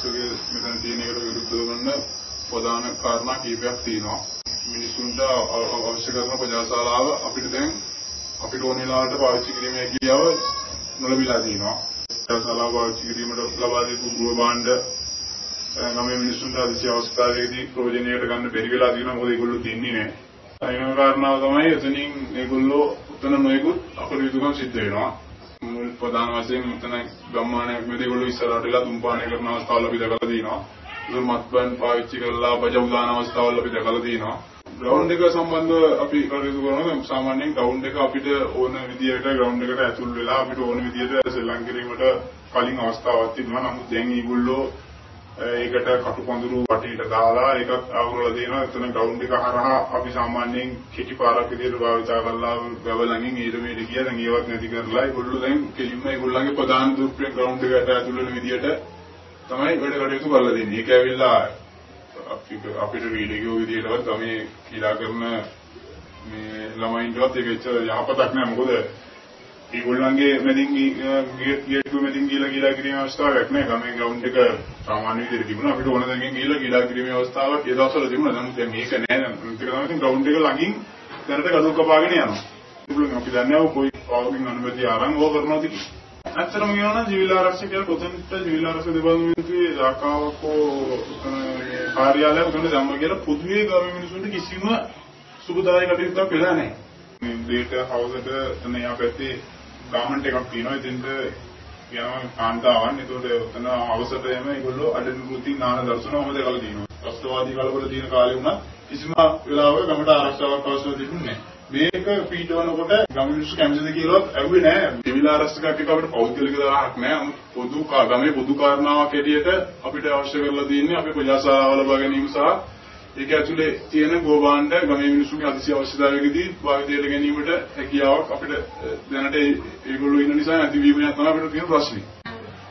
ආරක්ෂකගේ මෙතන තියෙන එකට විරුද්ධව ගන්න ප්‍රධාන කාරණා කීපයක් තියෙනවා. මිනිසුන්ට අවශ්‍ය කරන ප්‍රජාශාලාව අපිට දැන් අපිට ඕන වෙලාවට පාවිච්චි කිරීමේ හැකියාව නොලැබිලා තියෙනවා. ප්‍රජාශාලාව පාවිච්චි කිරීමට ලබා දීපු ගෘහ භාණ්ඩ ගමේ මිනිසුන්ට අධිශය අවස්ථාවේදී ප්‍රයෝජනයට ගන්න බැරි වෙලා තියෙනවා. මොකද ඒගොල්ලෝ තින්නේ නැහැ. අයින කාරණාව තමයි එතනින් ඒගොල්ලෝ උතන නොයෙකුත් අපරිදුකම් සිද්ධ වෙනවා. මුල් ප්‍රධාන වශයෙන් උතන ගම්මානයක් මෙතන ඒගොල්ලෝ ඉස්සරහට වෙලා තුම්පාණය කරන අවස්ථාවල් අපි දැකලා තියෙනවා. ඒක මත්පැන් පාවිච්චි කරලා බජව් දාන අවස්ථාවල් අපි දැකලා තියෙනවා. ග්‍රවුන්ඩ් එක සම්බන්ධව අපි කටයුතු කරනවා. සාමාන්‍යයෙන් ග්‍රවුන්ඩ් එක අපිට ඕන විදියට ග්‍රවුන්ඩ් එකට ඇතුල් වෙලා අපිට ඕන විදියට සෙල්ලම් කිරීමට කලින් අවස්ථාවක් තිබුණා. නමුත් දැන් ඒගොල්ලෝ ඒකට කටුපඳුරු වටේට දාලා ඒකත් අවුරලා දෙනවා. එතන ග්‍රවුන්ඩ් එක හරහා අපි සාමාන්‍යයෙන් කෙටි පාරක් විදියට භාවිතා කරලා වැවලඟින් ඊට මෙහෙට ගියා. දැන් ඒවත් නැති කරලා ඒගොල්ලෝ දැන් කෙලින්ම ඒගොල්ලන්ගේ ප්‍රධාන දුර්ප්‍රේ ග්‍රවුන්ඩ් එකට ඇතුල් වෙන විදියට තමයි වැඩ කටයුතු කරලා දෙන්නේ. ඒක ඇවිල්ලා අපිට වීඩියෝ විදියටවත් ගමේ ක්‍රීඩා කරන මේ ළමයින්ටවත් ඒක ඇත්තට යහපතක් නෑ. මොකද ඒගොල්ලන්ගේ මැදින් ගේට්ටුව මැදින් ගිහලා කිරීමේ අවස්ථාවක් නෑ. ගමේ ග්‍රවුන්ඩ් එක සාමාන්‍ය විදියට තිබුණා. අපිට ඕන දෙයකින් ගිහලා කිරීමේ අවස්ථාවක් ඒ දවස්වල තිබුණා. නමුත් දැන් මේක නෑ. ඒක තමයි ග්‍රවුන්ඩ් එක ළඟින් දැනට ගඩොල් කපාගෙන යනවා. ඒගොල්ලෝ අපි දන්නේ නැහැ කොයි පාවකින් අනුමැතිය අරන් ඕක කරනවද කියලා. ඇත්තටම කියනවා නම් ජීවිත ආරක්ෂකයන් කොතෙන්ට ජීවිත ආරක්ෂක දෙපාර්තමේන්තුවේ රාකාවකෝ කාර්යාලය උගන්න ධම්ම කියලා පොදුවේ ගාමී මිනිසුන්ට කිසිම සුබදායක කටයුත්තක් වෙලා නැහැ. මේ ඩේටා හවුස් එකට එතන යාපැත්තේ ගාමන්ට් එකක් තියෙනවා. එතෙන්ට යනවා කාන්තාවන්. ඒකට එතන අවසරට එම ඒගොල්ලෝ අඩනිකුති නාන දර්ශනවම දැකලා තියෙනවා. ත්‍රස්තවාදී කලබල තියෙන කාලේ වුණා කිසිම වෙලාවක ගමට ආරක්ෂාවක් අවශ්‍ය තිබුණේ නැහැ. මේක පීඩවනකොට ගම මිනිස්සු කැමතිද කියලාවත් ඇහුවේ නෑ. ජීවිත ආරක්ෂකයක් එක අපිට පෞද්ගලික දාහක් නෑ. පොදු ගමේ පොදු කාරණාවක් ඇටියට අපිට අවශ්‍ය කරලා තියෙන්නේ අපේ ප්‍රජාසභාව ලබා ගැනීම සහ ඒක ඇතුලේ තියෙන ගෝභාණ්ඩ ගමේ මිනිස්සුන්ගේ අතිශය අවශ්‍යතාවයකදී භාවිතයට ගැනීමට හැකියාවක් අපිට දැනට ඒගොල්ලෝ ඉන්න නිසා නැති වීම තමයි අපිට තියෙන ප්‍රශ්නේ.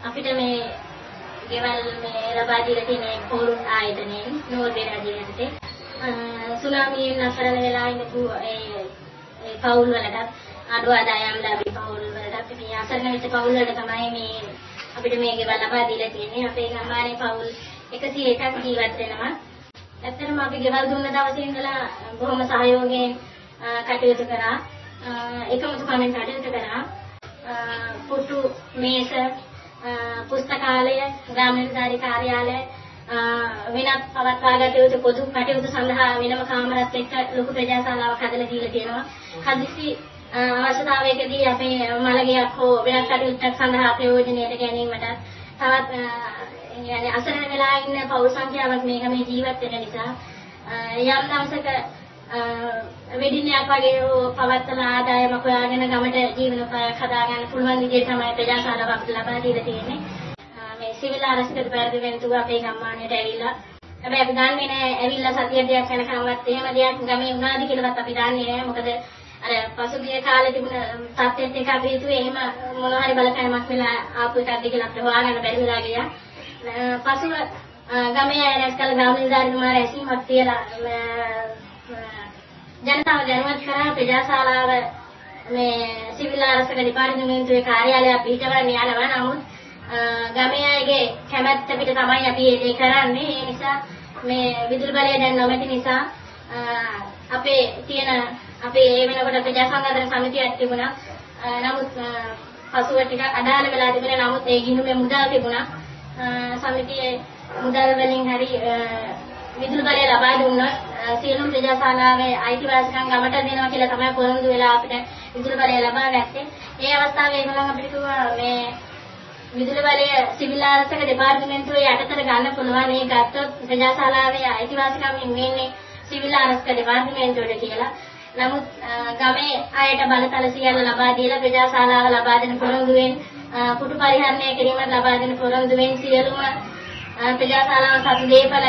අපිට මේ ගෙවල් මේ ලබා දීලා තියෙන පොරුන් ආයතනයේ නෝර්වේ රජයේ සුනාමියෙන් අසරණ වෙලා ඉන්න පවුල් වලට අඩු ආදායම් ලැබි පවුල් වලට මේ අසරණ වෙච්ච පවුල් වලට තමයි මේ අපිට මේ ගෙවල් ලබා දීලා තියෙන්නේ. අපේ ගම්මානේ පවුල් 101ක් ජීවත් වෙනවා. ඇත්තටම අපි ගෙවල් දුන්න දවසේ ඉඳලා බොහොම සහයෝගයෙන් කටයුතු කරා. එකමුතු කමෙන් කටයුතු කරා. පුටු මේස පුස්තකාලය ග්‍රාමීණධාරී කාර්යාලය වෙනත් පවත්වාගත යුතු පොදු කටයුතු සඳහා වෙනම කාමරات එක්ක ලොකු ප්‍රජාශාලාවක් හදලා දීලා තියෙනවා. හදිසි අවශ්‍යතාවයකදී අපේ මළගියක් හෝ වෙනත් කටයුත්තක් සඳහා ප්‍රයෝජනයට ගැනීමට තවත් يعني අසරණ වෙලා ඉන්න පෞල් සංඛ්‍යාවක් මේ ගමේ ජීවත් වෙන නිසා යම් දවසක වෙඩින්නයක් වගේ පවත්තලා ආදායමක් හොයාගෙන ගමට ජීවනෝපායක් හදාගන්න පුළුවන් විදිහට තමයි ප්‍රජාශාලාව අපිට ලබා දීලා තියෙන්නේ. මේ සිවිල් ආරක්ෂක දෙපාර්තමේන්තුව අපේ ගම්මානයට ඇවිල්ලා හැබැයි අපි දන්නේ නැහැ ඇවිල්ලා සතිය දෙකක් යනකම්වත් එහෙම දෙයක් ගමේ වුණාද කියලාවත් අපි දන්නේ නැහැ. මොකද අර පසුගිය කාලේ තිබුණ තත්ත්වෙත් එක අපි හිතුවේ එහෙම මොනවා හරි බලපෑමක් වෙලා ආපු එකක්ද කියලා අපිට හොයාගන්න බැරි වෙලා ගියා. පසුව ගමේ අය රැස්කල ගාමිණීදාරිතුමා රැසීමක් තියලා ජනතාව දැනුවත් කරා ප්‍රජාශාලාව මේ සිවිල් ආරක්ෂක දෙපාර්තමේන්තුවේ කාර්යාලය පිටවන්න යනවා. නමුත් ගමේ අයගේ කැමැත්ත පිට තමයි අපි ඒක කරන්නේ. ඒ නිසා මේ විදුලි බලය දැන් නොමැති නිසා අපේ ඒ වෙනකොට ප්‍රජා සංගঠন සමිතියක් තිබුණා. නමුත් පසුව ටික අඩාල වෙලා තිබුණා. නමුත් ඒ ගිණුමේ මුදල් තිබුණා. සමිතියේ මුදල් වලින් හරි විදුලි බලය ලබා දුන්නොත් සියලුම ප්‍රජාශාලාවේ අයිතිවාසිකම් ගමට දෙනවා කියලා තමයි පොරොන්දු වෙලා අපිට විදුලි බලය ලබා ගත්තේ. ඒ අවස්ථාවේ ඒගොල්ලන් අපිට කිව්වා මේ විදුලි බලය සිවිල් ආරක්ෂක දෙපාර්තමේන්තුවේ යටතට ගන්න පුළුවන්. ඒ ගත්තොත් ප්‍රජාශාලාවේ අයිතිවාසිකම් වෙන්නේ සිවිල් ආරක්ෂක දෙපාර්තමේන්තුවට කියලා. නමුත් ගමේ අයට බලතල සියල්ල ලබා දීලා ප්‍රජාශාලාව ලබා දෙන පොරොන්දුවෙන් පුටු පරිහරණය කිරීමට ලබා දෙන පොරොන්දුවෙන් සියලුම ප්‍රජාශාලාව සතු දේපල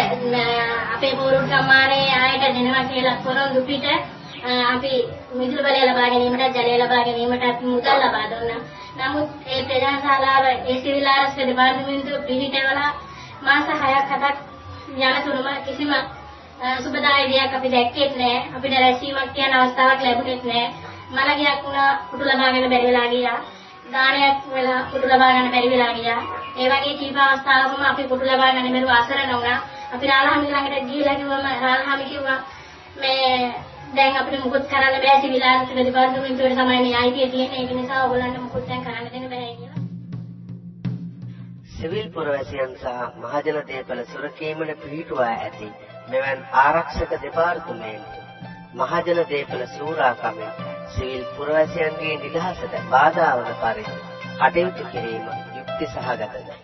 අපේ පොරුන් ගම්මානේ අයට දෙනවා කියලා පොරොන්දු පිට අපි විදුලි බලය ලබා ගැනීමට ජලය ලබා ගැනීමට මුදල් ලබා දුන්නා. නමුත් ඒ ප්‍රජාශාලාව ඒ සිවිල් ආරක්ෂක දෙපාර්තමේන්තුව පිළිහිටවලා මාස 6ක් 7ක් යනතුරුම කිසිම සුබදායකයක් අපි දැක්කෙත් නැහැ. අපිට රැසීමක් කියන අවස්ථාවක් ලැබුණෙත් නැහැ. මලගියක් වුණා පුටු ලබාගෙන බැරි වෙලා ගියා. දානයක් වෙලා කුඩු ලබා ගන්න බැරි වෙලා ගියා. ඒ වගේ කීප අවස්ථාවකම අපි කුඩු ලබා ගන්න බැරුව අසරණ වුණා. අපි රාලහාමි ළඟට ගිහිල්ලා කිව්වම රාලහාමි කිව්වා මේ දැන් අපිට මුකුත් කරන්න බෑ සිවිල් ආර්ථික දෙපාර්තමේන්තුවේ තමයි මේ අයිතිය තියෙන්නේ. ඒක නිසා ඔයගොල්ලන්ට මුකුත් දැන් කරන්න දෙන්න බෑ කියලා. සිවිල් පුරවැසියන් සහ මහජන දේපළ සුරකීමට පිහිටුවා ඇති මෙවන් ආරක්ෂක දෙපාර්තමේන්තු මහජන දේපළ සූරාකමින් සිවිල් පුරවැසියන්ගේ නිදහසට බාධා වන පරිදි කටයුතු කිරීම යුක්ති සහගතද?